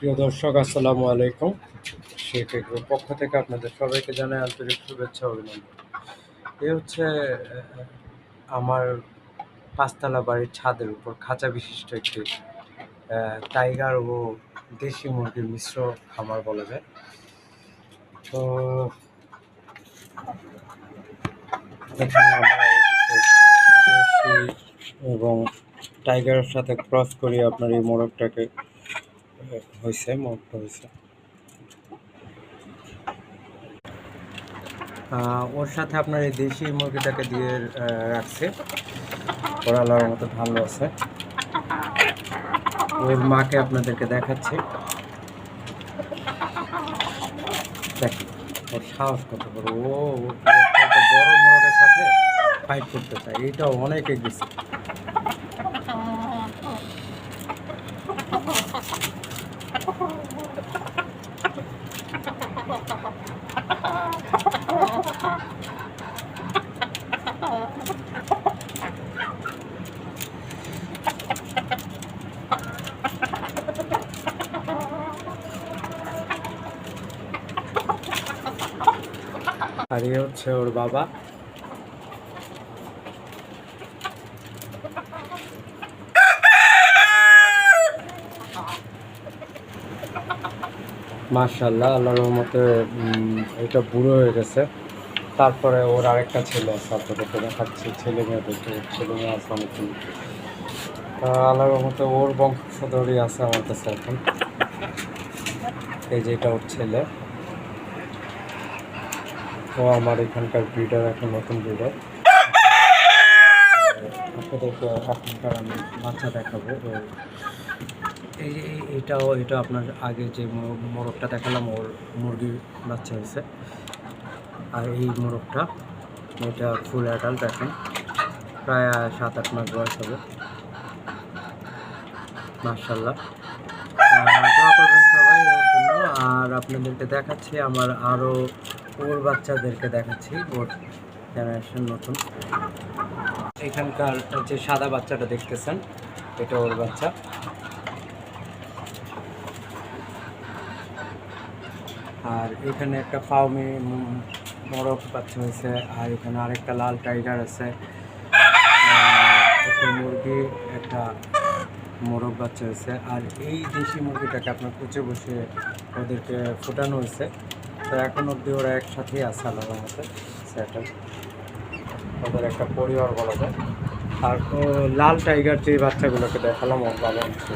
প্রিয় দর্শক, আসসালামু আলাইকুম। শেখ এগ্রোর পক্ষ থেকে আপনাদের সবাইকে জানাই আন্তরিক শুভেচ্ছা ও অভিনন্দন। এ হচ্ছে আমার পাঁচতলা বাড়ির ছাদের উপর খাঁচা বিশিষ্ট একটি টাইগার ও দেশি মুরগির মিশ্র খামার বলা যায়। তো এখানে আমরা দেশি এবং টাইগারের সাথে ক্রস করিয়ে আপনার এই মোরগটাকে মোরগটা হয়েছে। ওর সাথে আপনার এই দেশি মুরগিটাকে দিয়ে রাখছে। ওরা আল্লাহর মতো ভালো আছে। ওর মাকে আপনাদেরকে দেখাচ্ছি। দেখেন ওর সাহস কত বড়। ও একটা বড় মোরগের সাথে ফাইট করতে চায়, এইটাও অনেক এগিয়েছে। আর এ হচ্ছে ওর বাবা। মাশাআল্লাহ, আল্লাহর রহমতে এটা বুড়ো হয়ে গেছে। তারপরে ওর আরেকটা ছেলে আছে, আপনাদেরকে দেখাচ্ছি। ছেলে মেয়ে আছে অনেকগুলো। আল্লাহর রহমতে ওর বংশধরই আছে আমার কাছে এখন। এই যে এটা ওর ছেলে। ও আমার এখানকার ব্রিডার, এখন নতুন ব্রিডার। আপনাদেরকে এখনকার আমি বাচ্চা দেখাবো। এটা আপনার আগে যে মোরগটা দেখালাম, ওর মুরগির বাচ্চা হয়েছে। আর এই মোরগটা, এটা ফুল অ্যাডাল্ট, এখন প্রায় 7-8 মাস বয়স হবে। মাশাআল্লাহ, দোয়া করবেন সবাই ওর জন্য। আর আপনাদেরকে দেখাচ্ছি আমার আরও ওর বাচ্চাদেরকে দেখাচ্ছি। ওর জেনারেশন নতুন। এখানকার যে সাদা বাচ্চাটা দেখতেছেন, এটা ওর বাচ্চা। আর এখানে একটা ফাউমি মোরগ বাচ্চা হয়েছে। আর এখানে আরেকটা লাল টাইগার আছে, একটা মুরগি, একটা মোরগ বাচ্চা হয়েছে। আর এই দেশি মুরগিটাকে আপনার কুচে বসে ওদেরকে ফোটানো হয়েছে। তো এখন অবধি ওরা একসাথেই আছে আল্লাহর মধ্যে সেটা। ওদের একটা পরিবার বলা যায়। আর লাল টাইগার যে বাচ্চাগুলোকে দেখালাম, ওর বাবা হচ্ছে